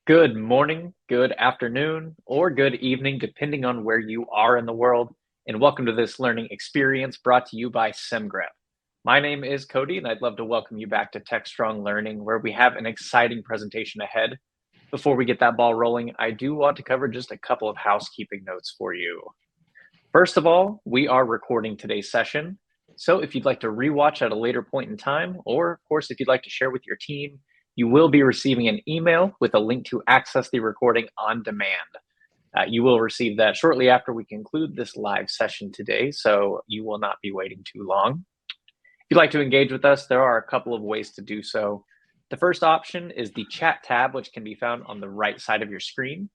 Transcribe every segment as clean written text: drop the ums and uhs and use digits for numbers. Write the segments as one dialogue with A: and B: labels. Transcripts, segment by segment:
A: Good morning, good afternoon, or good evening, depending on where you are in the world. And welcome to this learning experience brought to you by Semgrep. My name is Cody, and I'd love to welcome you back to Tech Strong Learning, where we have an exciting presentation ahead. Before we get that ball rolling, I do want to cover just a couple of housekeeping notes for you. First of all, we are recording today's session. So if you'd like to rewatch at a later point in time, or of course, if you'd like to share with your team, you will be receiving an email with a link to access the recording on demand. You will receive that shortly after we conclude this live session today, so you will not be waiting too long. If you'd like to engage with us, there are a couple of ways to do so. The first option is the chat tab, which can be found on the right side of your screen.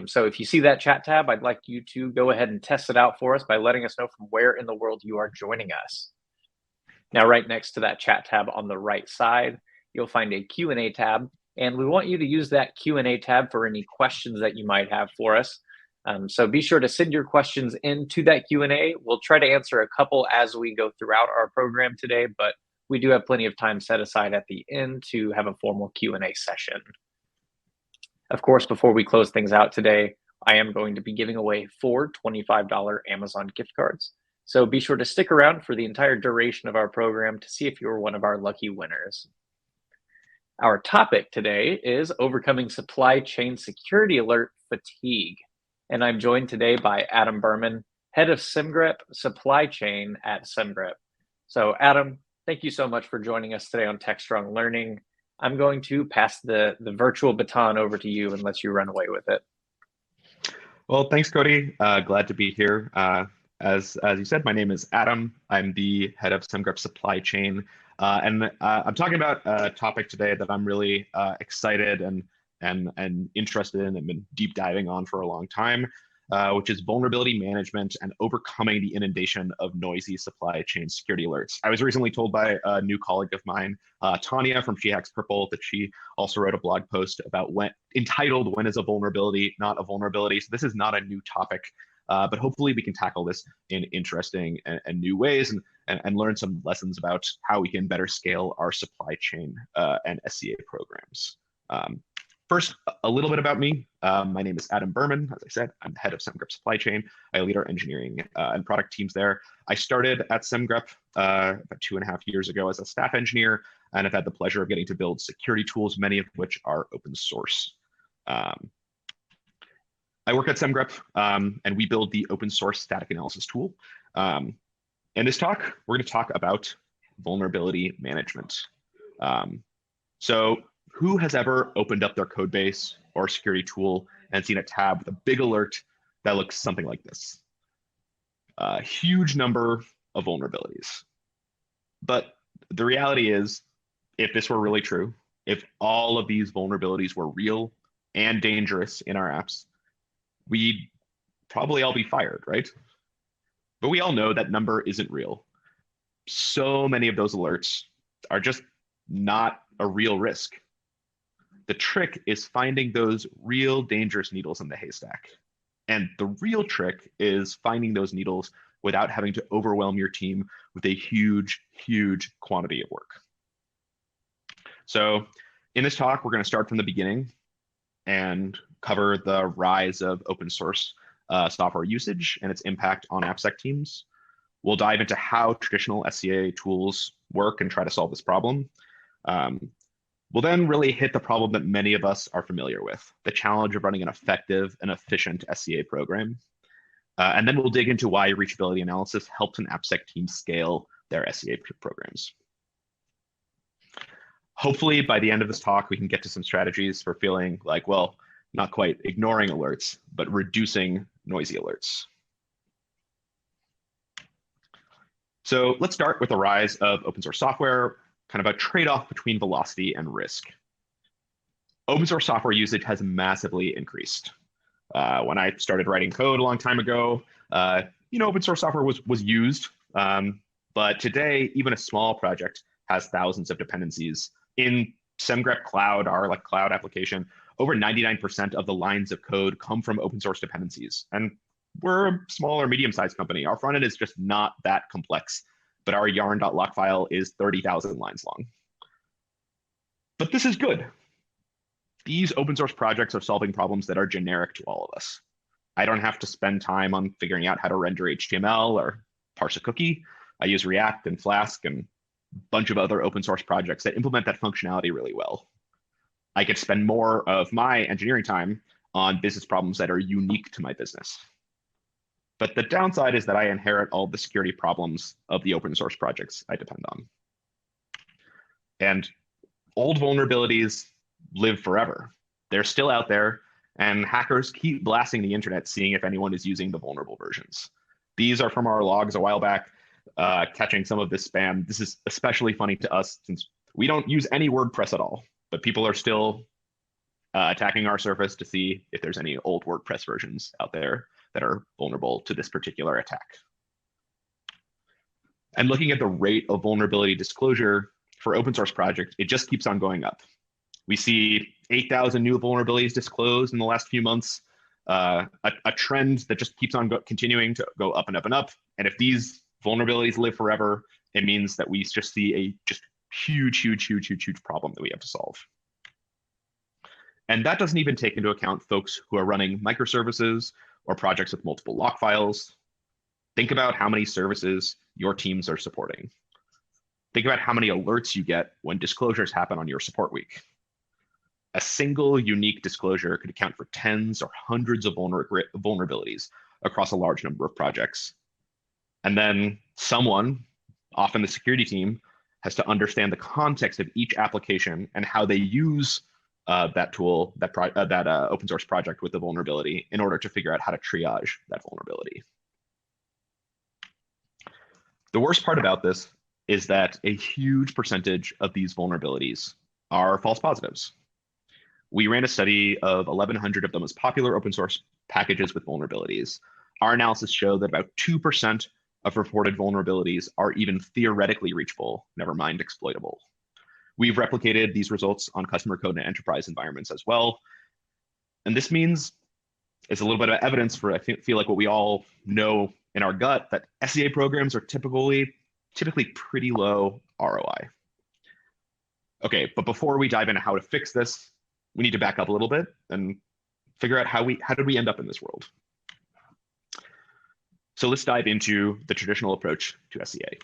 A: So if you see that chat tab, I'd like you to go ahead and test it out for us by letting us know from where in the world you are joining us. Now, right next to that chat tab on the right side, you'll find a Q&A tab, and we want you to use that Q&A tab for any questions that you might have for us. So be sure to send your questions into that Q&A. We'll try to answer a couple as we go throughout our program today, but we do have plenty of time set aside at the end to have a formal Q&A session. Of course, before we close things out today, I am going to be giving away 4 $25 Amazon gift cards. So be sure to stick around for the entire duration of our program to see if you're one of our lucky winners. Our topic today is overcoming supply chain security alert fatigue. And I'm joined today by Adam Berman, head of SimGrep supply chain at Semgrep. So Adam, thank you so much for joining us today on Tech Strong Learning. I'm going to pass the virtual baton over to you and let you run away with it.
B: Well, thanks, Cody. Glad to be here. As you said, my name is Adam. I'm the head of SimGrep supply chain. And I'm talking about a topic today that I'm really excited and interested in and been deep diving on for a long time, which is vulnerability management and overcoming the inundation of noisy supply chain security alerts. I was recently told by a new colleague of mine, Tanya from She Hacks Purple, that she also wrote a blog post about entitled "When is a vulnerability not a vulnerability?" So this is not a new topic, but hopefully we can tackle this in interesting and new ways and learn some lessons about how we can better scale our supply chain and SCA programs. First, a little bit about me. My name is Adam Berman. As I said, I'm the head of SimGrep supply chain. I lead our engineering and product teams there. I started at SimGrep about 2.5 years ago as a staff engineer, and I've had the pleasure of getting to build security tools, many of which are open source. I work at SimGrep, and we build the open source static analysis tool. In this talk, we're going to talk about vulnerability management. So who has ever opened up their code base or security tool and seen a tab with a big alert that looks something like this? A huge number of vulnerabilities. But the reality is, if this were really true, if all of these vulnerabilities were real and dangerous in our apps, we'd probably all be fired, right? But we all know that number isn't real. So many of those alerts are just not a real risk. The trick is finding those real dangerous needles in the haystack. And the real trick is finding those needles without having to overwhelm your team with a huge, huge quantity of work. So in this talk, we're going to start from the beginning and cover the rise of open source software usage and its impact on AppSec teams. We'll dive into how traditional SCA tools work and try to solve this problem. We'll then really hit the problem that many of us are familiar with, the challenge of running an effective and efficient SCA program. And then we'll dig into why reachability analysis helps an AppSec team scale their SCA programs. Hopefully, by the end of this talk, we can get to some strategies for feeling like, well, not quite ignoring alerts, but reducing noisy alerts. So let's start with the rise of open source software, kind of a trade-off between velocity and risk. Open source software usage has massively increased. When I started writing code a long time ago, open source software was used, but today, even a small project has thousands of dependencies. In SimGrep Cloud, our cloud application, over 99% of the lines of code come from open source dependencies. And we're a small or medium-sized company. Our front end is just not that complex, but our yarn.lock file is 30,000 lines long. But this is good. These open source projects are solving problems that are generic to all of us. I don't have to spend time on figuring out how to render HTML or parse a cookie. I use React and Flask and a bunch of other open source projects that implement that functionality really well. I could spend more of my engineering time on business problems that are unique to my business. But the downside is that I inherit all the security problems of the open source projects I depend on. And old vulnerabilities live forever. They're still out there, and hackers keep blasting the internet, seeing if anyone is using the vulnerable versions. These are from our logs a while back, catching some of this spam. This is especially funny to us since we don't use any WordPress at all, but people are still attacking our surface to see if there's any old WordPress versions out there that are vulnerable to this particular attack. And looking at the rate of vulnerability disclosure for open source projects, it just keeps on going up. We see 8,000 new vulnerabilities disclosed in the last few months, a trend that just keeps on continuing to go up and up and up. And if these vulnerabilities live forever, it means that we just see a just huge problem that we have to solve. And that doesn't even take into account folks who are running microservices or projects with multiple lock files. Think about how many services your teams are supporting. Think about how many alerts you get when disclosures happen on your support week. A single unique disclosure could account for tens or hundreds of vulnerabilities across a large number of projects. And then someone, often the security team, has to understand the context of each application and how they use that tool, that open source project with the vulnerability in order to figure out how to triage that vulnerability. The worst part about this is that a huge percentage of these vulnerabilities are false positives. We ran a study of 1,100 of the most popular open source packages with vulnerabilities. Our analysis showed that about 2% of reported vulnerabilities are even theoretically reachable, never mind exploitable. We've replicated these results on customer code and enterprise environments as well. And this means it's a little bit of evidence for, I feel like, what we all know in our gut, that SEA programs are typically pretty low ROI. Okay, but before we dive into how to fix this, we need to back up a little bit and figure out how did we end up in this world? So let's dive into the traditional approach to SEA.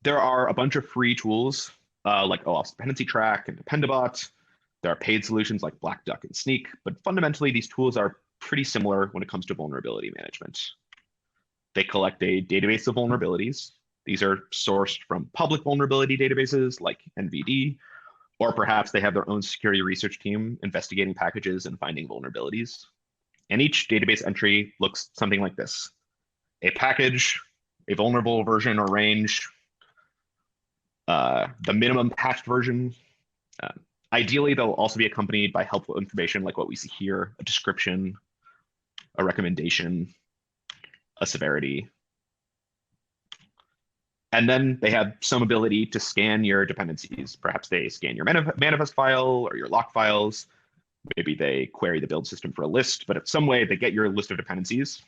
B: There are a bunch of free tools like OAuth's Dependency Track and Dependabot. There are paid solutions like Black Duck and Sneak, but fundamentally these tools are pretty similar when it comes to vulnerability management. They collect a database of vulnerabilities. These are sourced from public vulnerability databases like NVD, or perhaps they have their own security research team investigating packages and finding vulnerabilities. And each database entry looks something like this: a package, a vulnerable version or range, the minimum patched version. Ideally, they'll also be accompanied by helpful information like what we see here: a description, a recommendation, a severity. And then they have some ability to scan your dependencies. Perhaps they scan your manifest file or your lock files. Maybe they query the build system for a list, but in some way they get your list of dependencies.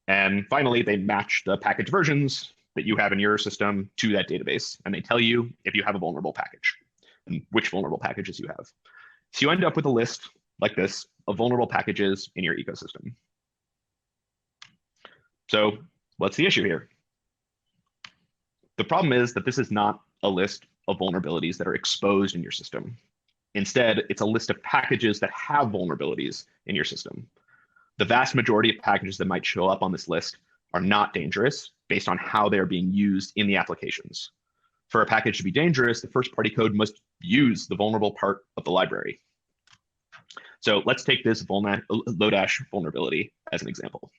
B: And finally, they match the package versions that you have in your system to that database, and they tell you if you have a vulnerable package and which vulnerable packages you have. So you end up with a list like this of vulnerable packages in your ecosystem. So what's the issue here? The problem is that this is not a list of vulnerabilities that are exposed in your system. Instead, it's a list of packages that have vulnerabilities in your system. The vast majority of packages that might show up on this list are not dangerous based on how they're being used in the applications. For a package to be dangerous, the first-party code must use the vulnerable part of the library. So let's take this Lodash vulnerability as an example.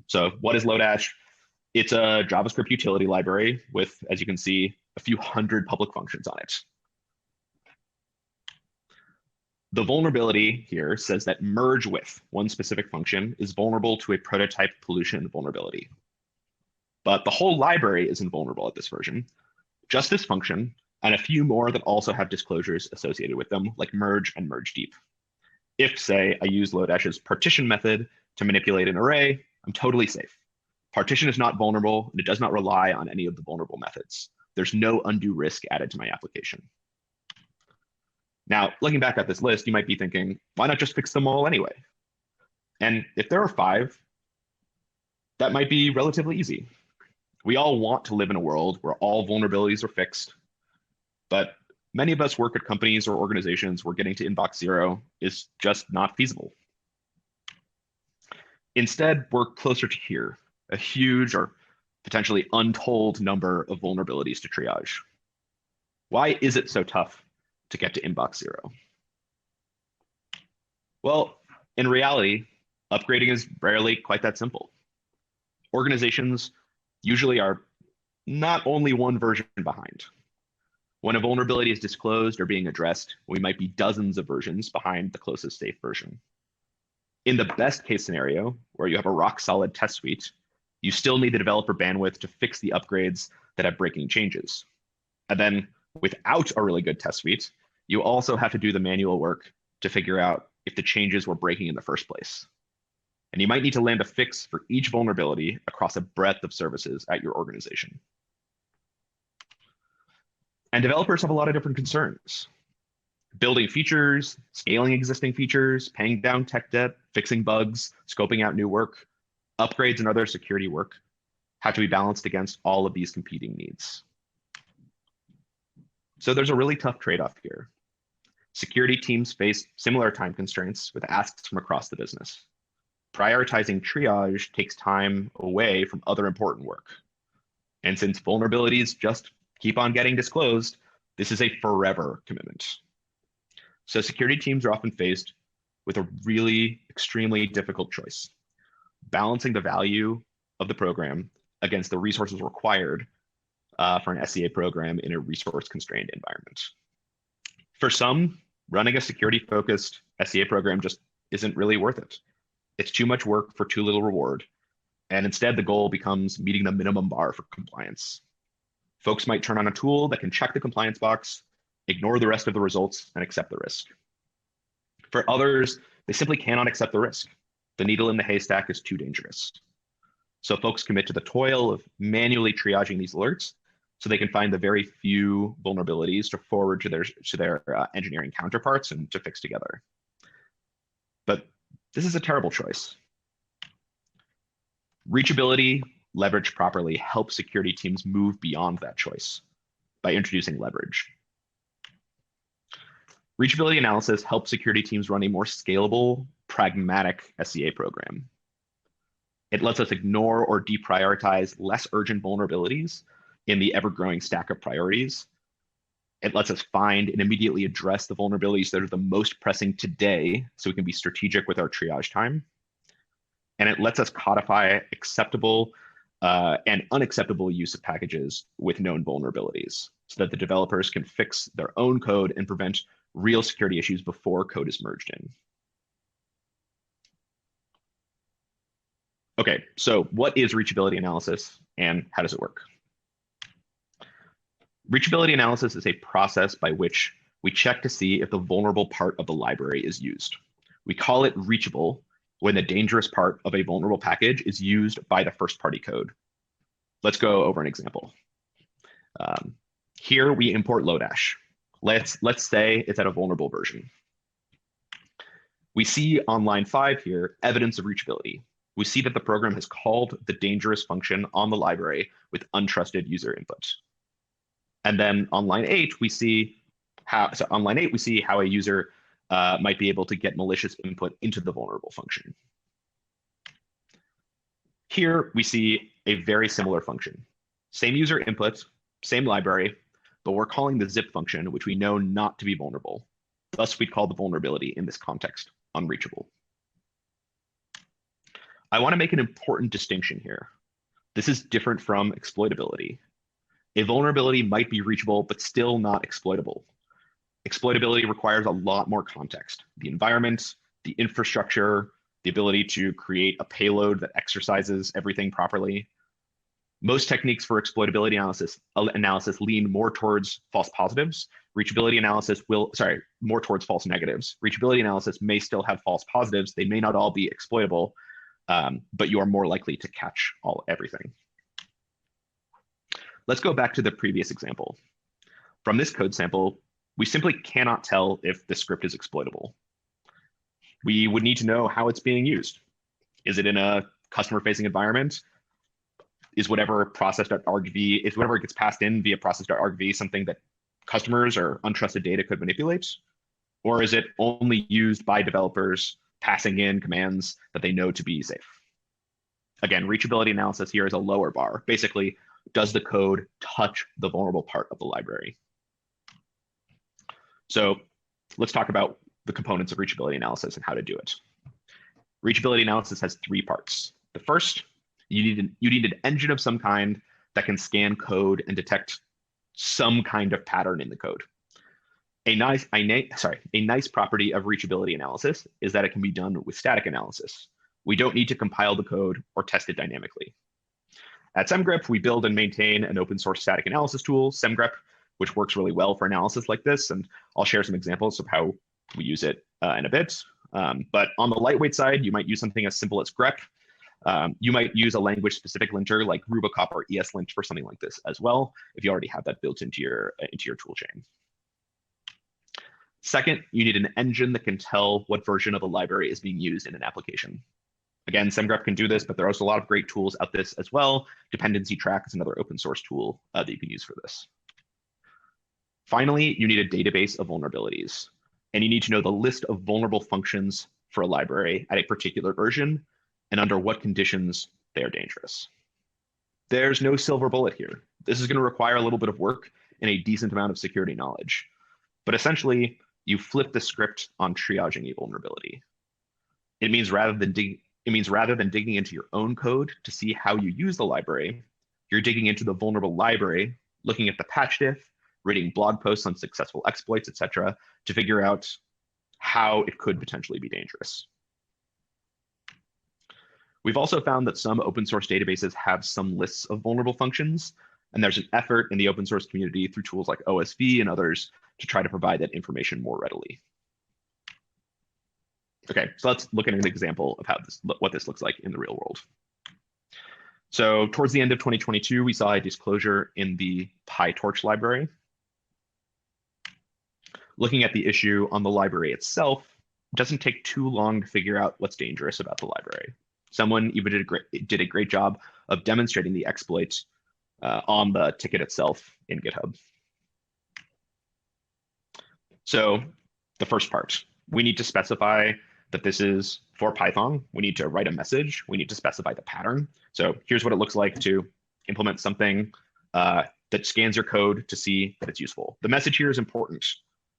B: So what is Lodash? It's a JavaScript utility library with, as you can see, a few hundred public functions on it. The vulnerability here says that merge with one specific function is vulnerable to a prototype pollution vulnerability. But the whole library isn't vulnerable at this version. Just this function and a few more that also have disclosures associated with them, like merge and merge deep. If, say, I use Lodash's partition method to manipulate an array, I'm totally safe. Partition is not vulnerable, and it does not rely on any of the vulnerable methods. There's no undue risk added to my application. Now, looking back at this list, you might be thinking, why not just fix them all anyway? And if there are 5, that might be relatively easy. We all want to live in a world where all vulnerabilities are fixed, but many of us work at companies or organizations where getting to inbox 0 is just not feasible. Instead, we're closer to here, a huge or potentially untold number of vulnerabilities to triage. Why is it so tough to get to inbox 0? Well, in reality, upgrading is rarely quite that simple. Organizations usually are not only one version behind. When a vulnerability is disclosed or being addressed, we might be dozens of versions behind the closest safe version. In the best case scenario, where you have a rock solid test suite, you still need the developer bandwidth to fix the upgrades that have breaking changes. And then without a really good test suite, you also have to do the manual work to figure out if the changes were breaking in the first place. And you might need to land a fix for each vulnerability across a breadth of services at your organization. And developers have a lot of different concerns. Building features, scaling existing features, paying down tech debt, fixing bugs, scoping out new work, upgrades and other security work have to be balanced against all of these competing needs. So there's a really tough trade-off here. Security teams face similar time constraints with asks from across the business. Prioritizing triage takes time away from other important work. And since vulnerabilities just keep on getting disclosed, this is a forever commitment. So security teams are often faced with a really extremely difficult choice, balancing the value of the program against the resources required for an SCA program in a resource-constrained environment. For some, running a security-focused SCA program just isn't really worth it. It's too much work for too little reward, and instead the goal becomes meeting the minimum bar for compliance. Folks might turn on a tool that can check the compliance box, ignore the rest of the results, and accept the risk. For others, they simply cannot accept the risk. The needle in the haystack is too dangerous. So folks commit to the toil of manually triaging these alerts so they can find the very few vulnerabilities to forward to their engineering counterparts and to fix together. But this is a terrible choice. Reachability, leveraged properly, helps security teams move beyond that choice by introducing leverage. Reachability analysis helps security teams run a more scalable, pragmatic SCA program. It lets us ignore or deprioritize less urgent vulnerabilities in the ever-growing stack of priorities. It lets us find and immediately address the vulnerabilities that are the most pressing today so we can be strategic with our triage time. And it lets us codify acceptable and unacceptable use of packages with known vulnerabilities so that the developers can fix their own code and prevent real security issues before code is merged in. Okay, so what is reachability analysis and how does it work? Reachability analysis is a process by which we check to see if the vulnerable part of the library is used. We call it reachable when the dangerous part of a vulnerable package is used by the first-party code. Let's go over an example. Here we import Lodash. Let's say it's at a vulnerable version. We see on line 5 here evidence of reachability. We see that the program has called the dangerous function on the library with untrusted user input. And then on line 8, we see how a user might be able to get malicious input into the vulnerable function. Here we see a very similar function. Same user input, same library, but we're calling the zip function, which we know not to be vulnerable. Thus, we'd call the vulnerability in this context unreachable. I want to make an important distinction here. This is different from exploitability. A vulnerability might be reachable, but still not exploitable. Exploitability requires a lot more context: the environment, the infrastructure, the ability to create a payload that exercises everything properly. Most techniques for exploitability analysis lean more towards false positives. Reachability analysis more towards false negatives. Reachability analysis may still have false positives. They may not all be exploitable, but you are more likely to catch everything. Let's go back to the previous example. From this code sample, we simply cannot tell if the script is exploitable. We would need to know how it's being used. Is it in a customer-facing environment? Is whatever process.argv, is whatever gets passed in via process.argv something that customers or untrusted data could manipulate? Or is it only used by developers passing in commands that they know to be safe? Again, reachability analysis here is a lower bar. Basically, does the code touch the vulnerable part of the library? So let's talk about the components of reachability analysis and how to do it. Reachability analysis has three parts. The first, you need an engine of some kind that can scan code and detect some kind of pattern in the code. A nice property of reachability analysis is that it can be done with static analysis. We don't need to compile the code or test it dynamically. At SimGrip, we build and maintain an open source static analysis tool, Semgrep, which works really well for analysis like this. And I'll share some examples of how we use it in a bit. But on the lightweight side, you might use something as simple as grep. You might use a language-specific linter like Rubocop or ESLint for something like this as well, if you already have that built into your toolchain. Second, you need an engine that can tell what version of a library is being used in an application. Again, SimGrep can do this, but there are also a lot of great tools out there as well. Dependency Track is another open source tool that you can use for this. Finally, you need a database of vulnerabilities, and you need to know the list of vulnerable functions for a library at a particular version and under what conditions they are dangerous. There's no silver bullet here. This is going to require a little bit of work and a decent amount of security knowledge. But essentially, you flip the script on triaging a vulnerability. It means rather than digging into your own code to see how you use the library, you're digging into the vulnerable library, looking at the patch diff, reading blog posts on successful exploits, etc., to figure out how it could potentially be dangerous. We've also found that some open source databases have some lists of vulnerable functions, and there's an effort in the open source community through tools like OSV and others to try to provide that information more readily. Okay, so let's look at an example of what this looks like in the real world. So towards the end of 2022, we saw a disclosure in the PyTorch library. Looking at the issue on the library itself, it doesn't take too long to figure out what's dangerous about the library. Someone even did a great job of demonstrating the exploit on the ticket itself in GitHub. So the first part, we need to specify that this is for Python. We need to write a message. We need to specify the pattern. So here's what it looks like to implement something that scans your code to see that it's useful. The message here is important.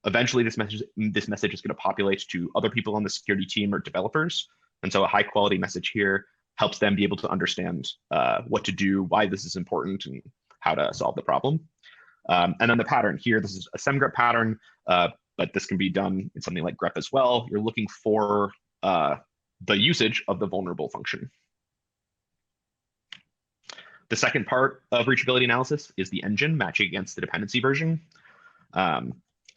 B: Eventually, this message is going to populate to other people on the security team or developers. And so a high quality message here helps them be able to understand what to do, why this is important, and how to solve the problem. And then the pattern here, this is a SimGrep pattern, but this can be done in something like grep as well. You're looking for the usage of the vulnerable function. The second part of reachability analysis is the engine matching against the dependency version.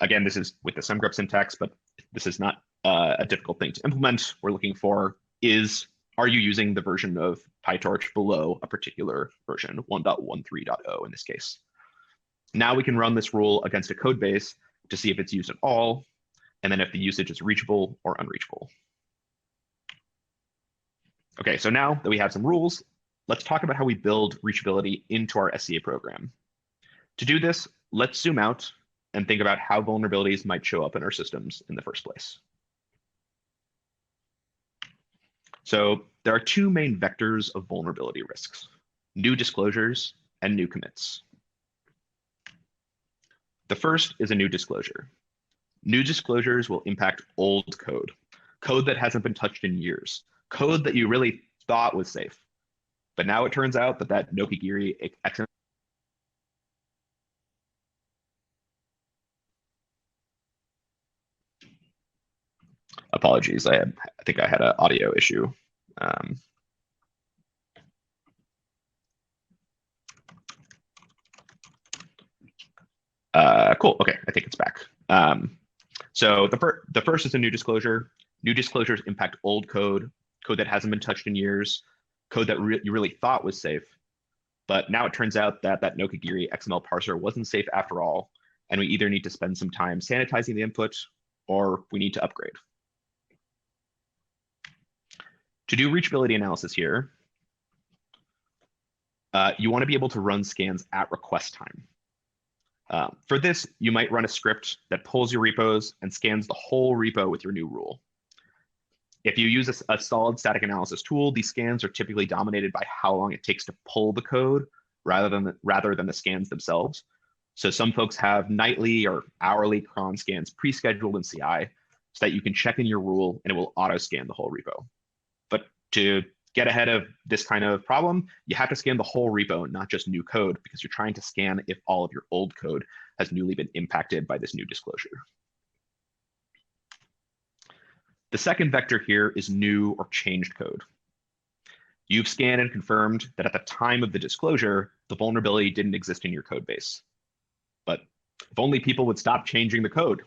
B: Again, this is with the SimGrep syntax, but this is not a difficult thing to implement. We're looking for are you using the version of PyTorch below a particular version, 1.13.0 in this case. Now we can run this rule against a code base to see if it's used at all, and then if the usage is reachable or unreachable. Okay, so now that we have some rules, let's talk about how we build reachability into our SCA program. To do this, let's zoom out and think about how vulnerabilities might show up in our systems in the first place. So there are two main vectors of vulnerability risks: new disclosures and new commits. The first is a new disclosure. New disclosures will impact old code, code that hasn't been touched in years, code that you really thought was safe. But now it turns out that Nokigiri XML. Apologies, I think I had an audio issue. Cool, okay, I think it's back. So the first is a new disclosure. New disclosures impact old code, code that hasn't been touched in years, code that you really thought was safe. But now it turns out that Nokigiri XML parser wasn't safe after all, and we either need to spend some time sanitizing the input or we need to upgrade. To do reachability analysis here, you want to be able to run scans at request time. For this, you might run a script that pulls your repos and scans the whole repo with your new rule. If you use a solid static analysis tool, these scans are typically dominated by how long it takes to pull the code rather than the scans themselves. So some folks have nightly or hourly cron scans pre-scheduled in CI so that you can check in your rule and it will auto-scan the whole repo. But to get ahead of this kind of problem, you have to scan the whole repo, not just new code, because you're trying to scan if all of your old code has newly been impacted by this new disclosure. The second vector here is new or changed code. You've scanned and confirmed that at the time of the disclosure, the vulnerability didn't exist in your code base. But if only people would stop changing the code.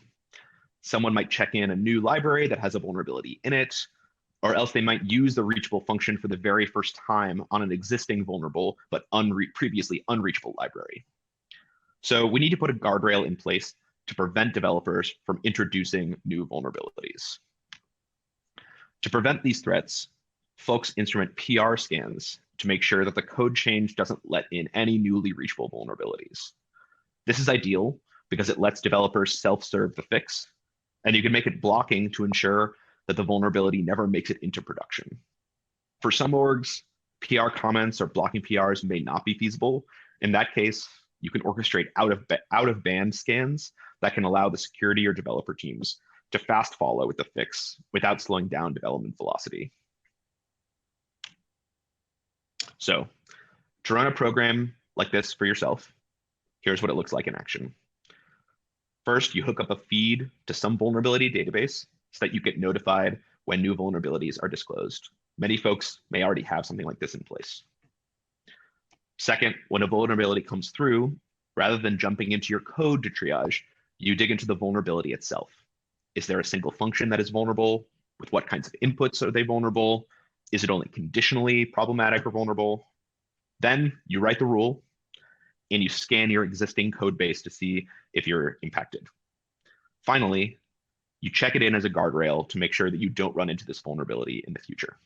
B: Someone might check in a new library that has a vulnerability in it, or else they might use the reachable function for the very first time on an existing vulnerable but previously unreachable library. So we need to put a guardrail in place to prevent developers from introducing new vulnerabilities. To prevent these threats, folks instrument PR scans to make sure that the code change doesn't let in any newly reachable vulnerabilities. This is ideal because it lets developers self-serve the fix, and you can make it blocking to ensure that the vulnerability never makes it into production. For some orgs, PR comments or blocking PRs may not be feasible. In that case, you can orchestrate out of band scans that can allow the security or developer teams to fast follow with the fix without slowing down development velocity. So to run a program like this for yourself, here's what it looks like in action. First, you hook up a feed to some vulnerability database so that you get notified when new vulnerabilities are disclosed. Many folks may already have something like this in place. Second, when a vulnerability comes through, rather than jumping into your code to triage, you dig into the vulnerability itself. Is there a single function that is vulnerable? With what kinds of inputs are they vulnerable? Is it only conditionally problematic or vulnerable? Then you write the rule and you scan your existing code base to see if you're impacted. Finally, you check it in as a guardrail to make sure that you don't run into this vulnerability in the future.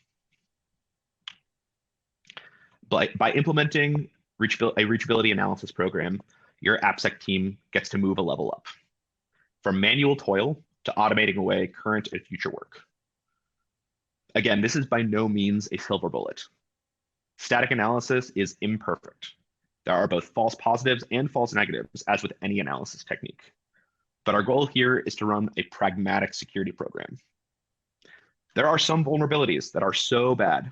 B: By implementing a reachability analysis program, your AppSec team gets to move a level up from manual toil to automating away current and future work. Again, this is by no means a silver bullet. Static analysis is imperfect. There are both false positives and false negatives, as with any analysis technique. But our goal here is to run a pragmatic security program. There are some vulnerabilities that are so bad,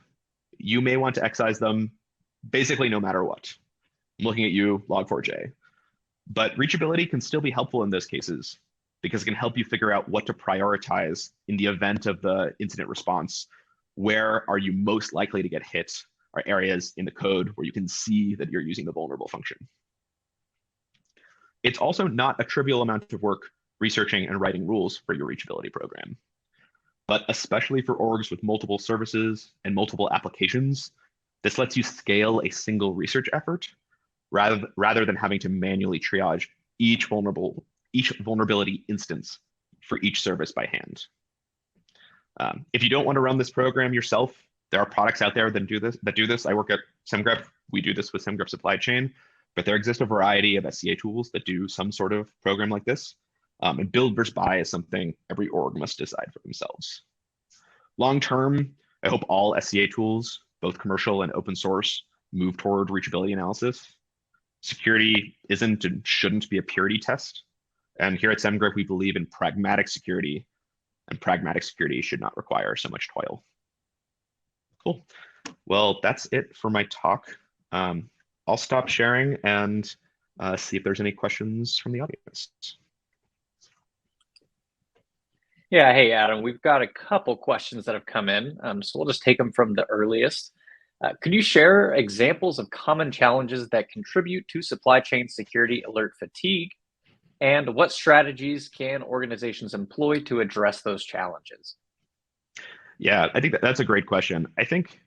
B: you may want to excise them basically no matter what. I'm looking at you, Log4j. But reachability can still be helpful in those cases because it can help you figure out what to prioritize in the event of the incident response. Where are you most likely to get hit are areas in the code where you can see that you're using the vulnerable function. It's also not a trivial amount of work researching and writing rules for your reachability program. But especially for orgs with multiple services and multiple applications, this lets you scale a single research effort rather than having to manually triage each vulnerability instance for each service by hand. If you don't want to run this program yourself, there are products out there that do this. I work at Semgrep. We do this with Semgrep Supply Chain, but there exists a variety of SCA tools that do some sort of program like this. And build versus buy is something every org must decide for themselves. Long term, I hope all SCA tools, both commercial and open source, move toward reachability analysis. Security isn't and shouldn't be a purity test. And here at SemGrip, we believe in pragmatic security, and pragmatic security should not require so much toil. Cool. Well, that's it for my talk. I'll stop sharing and see if there's any questions from the audience.
A: Yeah, hey, Adam, we've got a couple questions that have come in, so we'll just take them from the earliest. Could you share examples of common challenges that contribute to supply chain security alert fatigue? And what strategies can organizations employ to address those challenges?
B: Yeah, I think that's a great question. I think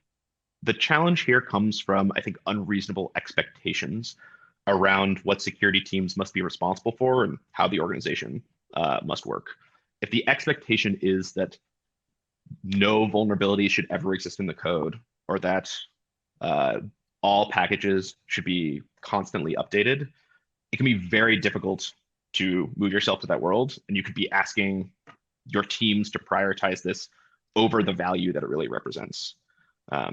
B: the challenge here comes from, unreasonable expectations. around what security teams must be responsible for and how the organization must work. If the expectation is that no vulnerability should ever exist in the code, or that uh, all packages should be constantly updated, it can be very difficult to move yourself to that world. And you could be asking your teams to prioritize this over the value that it really represents. I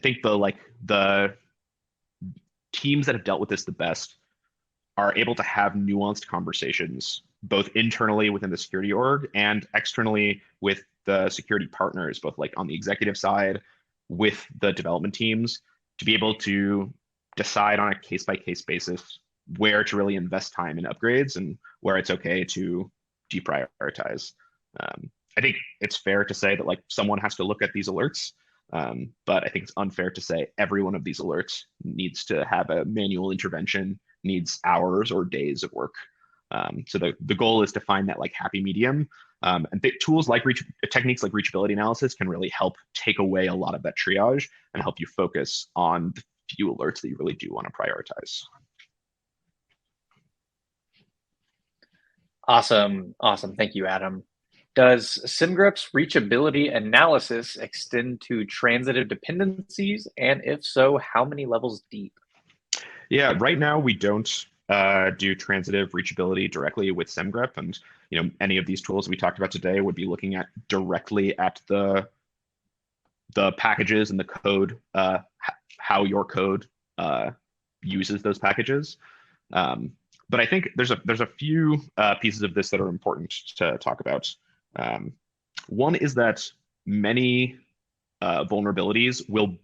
B: think the teams that have dealt with this the best are able to have nuanced conversations, both internally within the security org and externally with the security partners, both like on the executive side with the development teams, to be able to decide on a case by case basis where to really invest time in upgrades and where it's okay to deprioritize. I think it's fair to say that like someone has to look at these alerts, but I think it's unfair to say every one of these alerts needs to have a manual intervention, needs hours or days of work. So the goal is to find that like happy medium. And tools like techniques like reachability analysis can really help take away a lot of that triage and help you focus on the few alerts that you really do want to prioritize.
A: Awesome. Awesome. Thank you, Adam. Does SimGrep's reachability analysis extend to transitive dependencies? And if so, how many levels deep?
B: Yeah, right now we don't do transitive reachability directly with Semgrep, and any of these tools we talked about today would be looking at directly at the packages and the code, how your code uses those packages. But I think there's a few pieces of this that are important to talk about. One is that many vulnerabilities will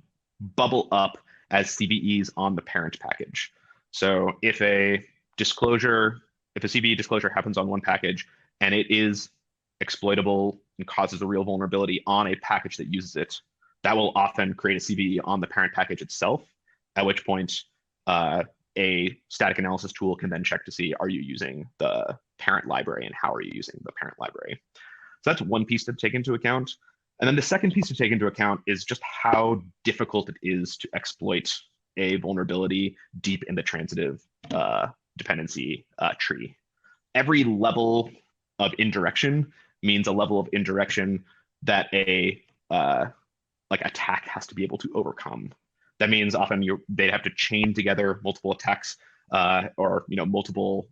B: bubble up as CVEs on the parent package. So if a CVE disclosure happens on one package and it is exploitable and causes a real vulnerability on a package that uses it, that will often create a CVE on the parent package itself, at which point a static analysis tool can then check to see, are you using the parent library and how are you using the parent library? So that's one piece to take into account. And then the second piece to take into account is just how difficult it is to exploit a vulnerability deep in the transitive dependency tree. Every level of indirection means a level of indirection that a attack has to be able to overcome. That means often they'd have to chain together multiple attacks or multiple,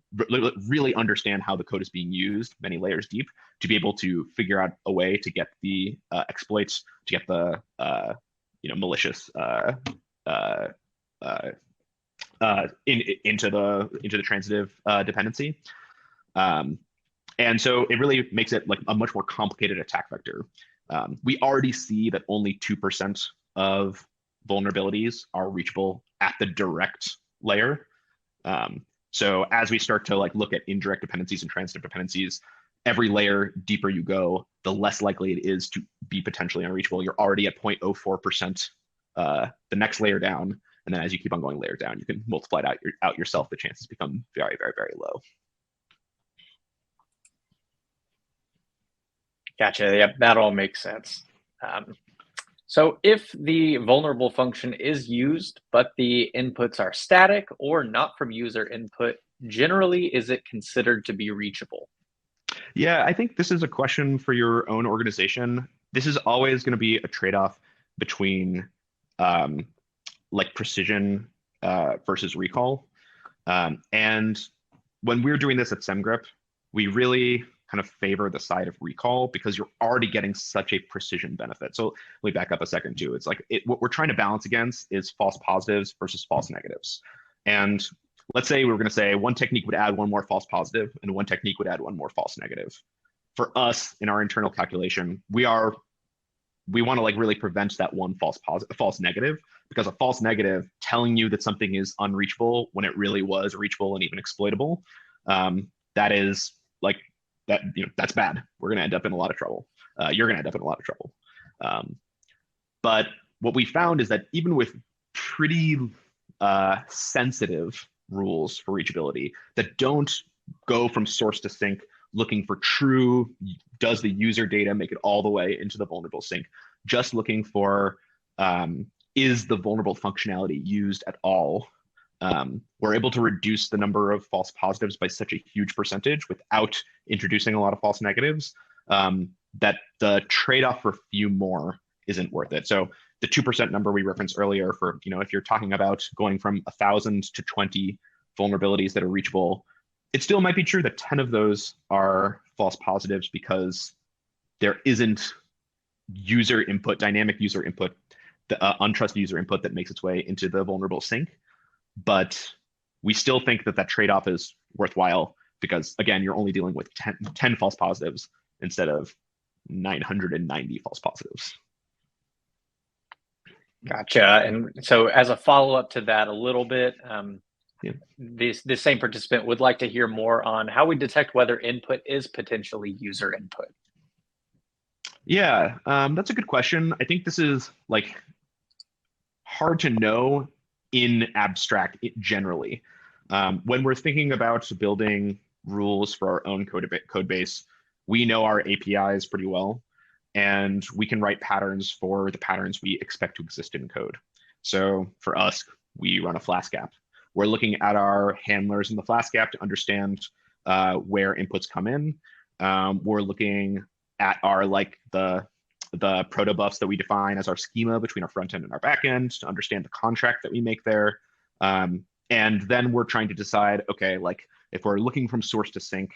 B: really understand how the code is being used many layers deep to be able to figure out a way to get the exploits, to get the malicious into the transitive dependency. And so it really makes it like a much more complicated attack vector. We already see that only 2% of vulnerabilities are reachable at the direct layer. So as we start to look at indirect dependencies and transitive dependencies, every layer deeper you go, the less likely it is to be potentially unreachable. You're already at 0.04%. The next layer down, and then as you keep on going layer down, you can multiply it out yourself. The chances become very, very, very low.
A: Gotcha. Yep, that all makes sense. So if the vulnerable function is used, but the inputs are static or not from user input, generally, is it considered to be reachable?
B: Yeah, I think this is a question for your own organization. This is always going to be a trade-off between precision versus recall. And when we're doing this at Semgrep, we really kind of favor the side of recall because you're already getting such a precision benefit. So let me back up a second too. It's like what we're trying to balance against is false positives versus false negatives. And let's say we were going to say one technique would add one more false positive and one technique would add one more false negative. For us in our internal calculation, we want to really prevent that one false negative, because a false negative telling you that something is unreachable when it really was reachable and even exploitable, that is that's bad. We're going to end up in a lot of trouble. You're going to end up in a lot of trouble. But what we found is that even with pretty sensitive rules for reachability that don't go from source to sink looking for true, does the user data make it all the way into the vulnerable sink, just looking for is the vulnerable functionality used at all, we're able to reduce the number of false positives by such a huge percentage without introducing a lot of false negatives, that the trade-off for few more isn't worth it. So the 2% number we referenced earlier for, if you're talking about going from 1,000 to 20 vulnerabilities that are reachable, it still might be true that 10 of those are false positives because there isn't user input, dynamic user input, the untrusted user input that makes its way into the vulnerable sink. But we still think that that trade-off is worthwhile because, again, you're only dealing with 10 false positives instead of 990 false positives.
A: Gotcha. And so as a follow-up to that a little bit, this same participant would like to hear more on how we detect whether input is potentially user input.
B: Yeah, that's a good question. I think this is hard to know in abstract generally. When we're thinking about building rules for our own code base, we know our APIs pretty well, and we can write patterns for the patterns we expect to exist in code. So for us, we run a Flask app. We're looking at our handlers in the Flask app to understand where inputs come in. We're looking at our the protobufs that we define as our schema between our front end and our back end to understand the contract that we make there. And then we're trying to decide, okay, if we're looking from source to sink,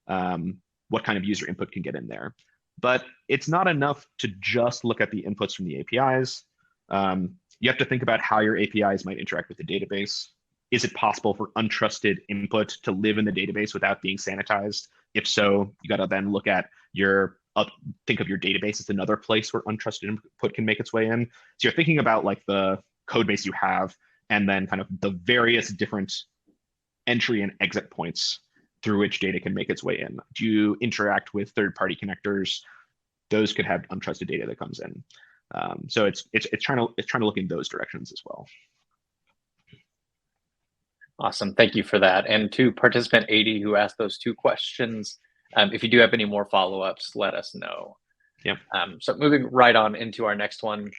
B: what kind of user input can get in there. But it's not enough to just look at the inputs from the APIs. You have to think about how your APIs might interact with the database. Is it possible for untrusted input to live in the database without being sanitized? If so, you got to then look at think of your database as another place where untrusted input can make its way in. So you're thinking about the code base you have and then kind of the various different entry and exit points through which data can make its way in. Do you interact with third-party connectors? Those could have untrusted data that comes in. So it's trying to look in those directions as well.
A: Awesome, thank you for that. And to participant 80 who asked those two questions, if you do have any more follow-ups, let us know.
B: Yep.
A: So moving right on into our next one,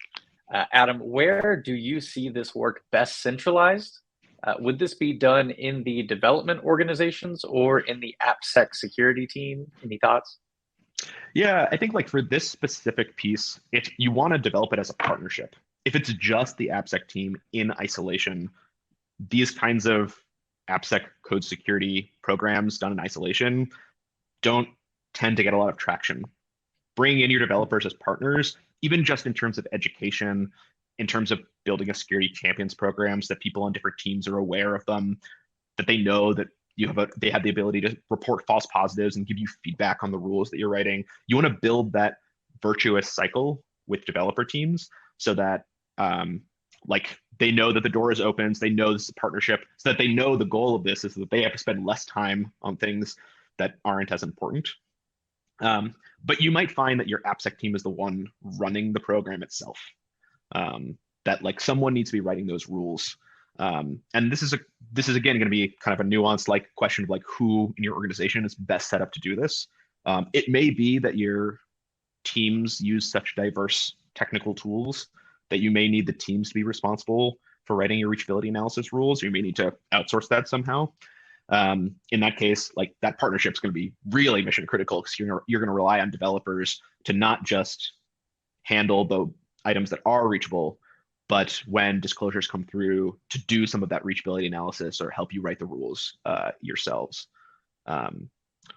A: Adam, where do you see this work best centralized? Would this be done in the development organizations or in the AppSec security team? Any thoughts?
B: Yeah, I think for this specific piece, if you want to develop it as a partnership, if it's just the AppSec team in isolation, these kinds of AppSec code security programs done in isolation don't tend to get a lot of traction. Bringing in your developers as partners, even just in terms of education, in terms of building a security champions programs that people on different teams are aware of them, that they know that they have the ability to report false positives and give you feedback on the rules that you're writing. You want to build that virtuous cycle with developer teams so that they know that the door is open, so they know this is a partnership, so that they know the goal of this is that they have to spend less time on things that aren't as important. But you might find that your AppSec team is the one running the program itself. That someone needs to be writing those rules. And this is again going to be kind of a nuanced question of who in your organization is best set up to do this. It may be that your teams use such diverse technical tools that you may need the teams to be responsible for writing your reachability analysis rules. You may need to outsource that somehow. In that case, that partnership is going to be really mission critical because you're going to rely on developers to not just handle the items that are reachable, but when disclosures come through, to do some of that reachability analysis or help you write the rules yourselves.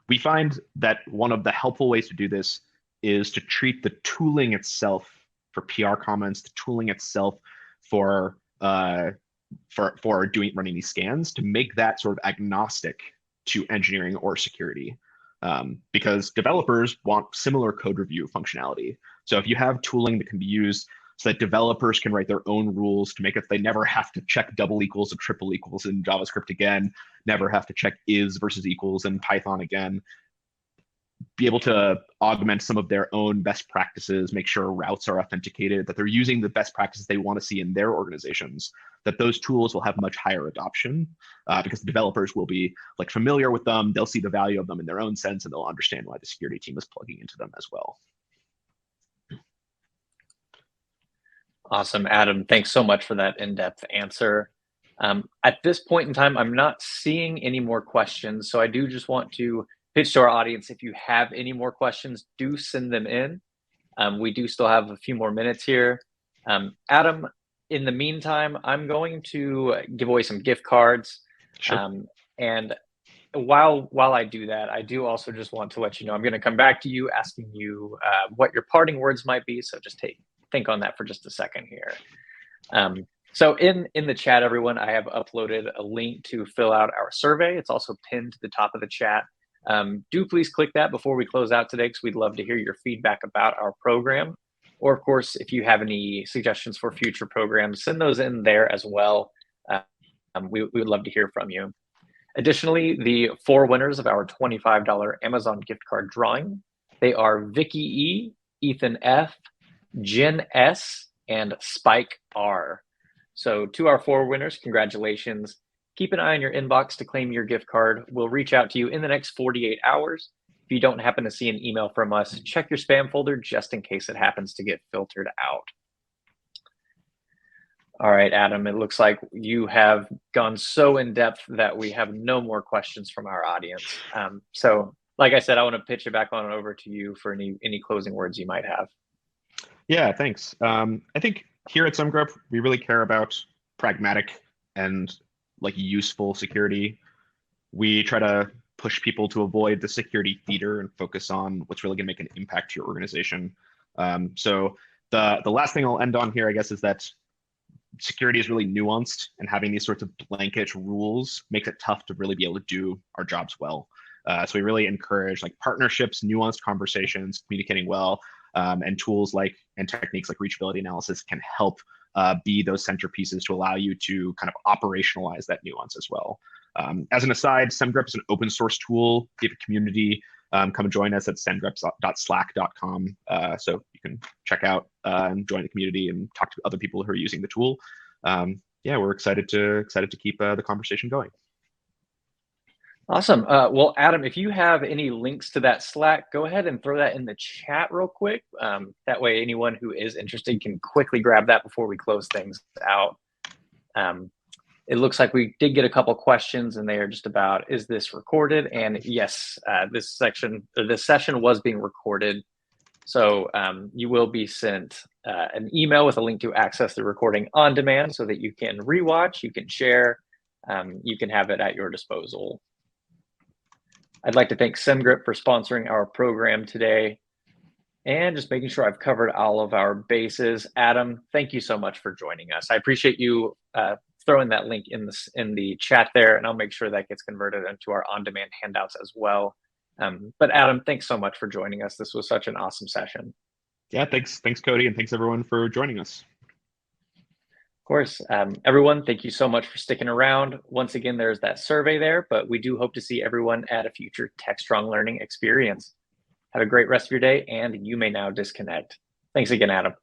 B: We find that one of the helpful ways to do this is to treat the tooling itself for PR comments, the tooling itself for running these scans, to make that sort of agnostic to engineering or security, because developers want similar code review functionality. So if you have tooling that can be used so that developers can write their own rules to make it, they never have to check double equals or triple equals in JavaScript again, never have to check is versus equals in Python again, be able to augment some of their own best practices, make sure routes are authenticated, that they're using the best practices they want to see in their organizations, that those tools will have much higher adoption because the developers will be familiar with them, they'll see the value of them in their own sense, and they'll understand why the security team is plugging into them as well.
A: Awesome, Adam. Thanks so much for that in-depth answer. At this point in time, I'm not seeing any more questions, so I do just want to pitch to our audience. If you have any more questions, do send them in. We do still have a few more minutes here. Adam, in the meantime, I'm going to give away some gift cards.
B: Sure.
A: And while I do that, I do also just want to let you know I'm going to come back to you asking you what your parting words might be. So just think on that for just a second here. So in the chat, everyone, I have uploaded a link to fill out our survey. It's also pinned to the top of the chat. Do please click that before we close out today, because we'd love to hear your feedback about our program. Or, of course, if you have any suggestions for future programs, send those in there as well. We would love to hear from you. Additionally, the 4 winners of our $25 Amazon gift card drawing, they are Vicky E, Ethan F, Jen S, and Spike R. So to our 4 winners, congratulations. Keep an eye on your inbox to claim your gift card. We'll reach out to you in the next 48 hours. If you don't happen to see an email from us, check your spam folder just in case it happens to get filtered out. All right, Adam, it looks like you have gone so in depth that we have no more questions from our audience. So like I said, I want to pitch it back on over to you for any closing words you might have.
B: Yeah, thanks. I think here at SimGrep, we really care about pragmatic and like useful security. We try to push people to avoid the security theater and focus on what's really going to make an impact to your organization. So the last thing I'll end on here, I guess, is that security is really nuanced, and having these sorts of blanket rules makes it tough to really be able to do our jobs well. So we really encourage like partnerships, nuanced conversations, communicating well, and tools like and techniques like reachability analysis can help be those centerpieces to allow you to kind of operationalize that nuance as well. As an aside, SemGrep is an open source tool. We have a community. Come and join us at semgrep.slack.com. So you can check out and join the community and talk to other people who are using the tool. Yeah, we're excited to keep the conversation going.
A: Awesome. Well, Adam, if you have any links to that Slack, go ahead and throw that in the chat real quick. That way, anyone who is interested can quickly grab that before we close things out. It looks like we did get a couple questions, and they are just about, is this recorded? And yes, this session was being recorded. So you will be sent an email with a link to access the recording on demand so that you can rewatch, you can share, you can have it at your disposal. I'd like to thank SimGrip for sponsoring our program today and just making sure I've covered all of our bases. Adam, thank you so much for joining us. I appreciate you throwing that link in the chat there, and I'll make sure that gets converted into our on-demand handouts as well. But Adam, thanks so much for joining us. This was such an awesome session.
B: Yeah, thanks, Cody, and thanks everyone for joining us.
A: Of course, everyone, thank you so much for sticking around. Once again, there's that survey there, but we do hope to see everyone at a future TechStrong Learning experience. Have a great rest of your day, and you may now disconnect. Thanks again, Adam.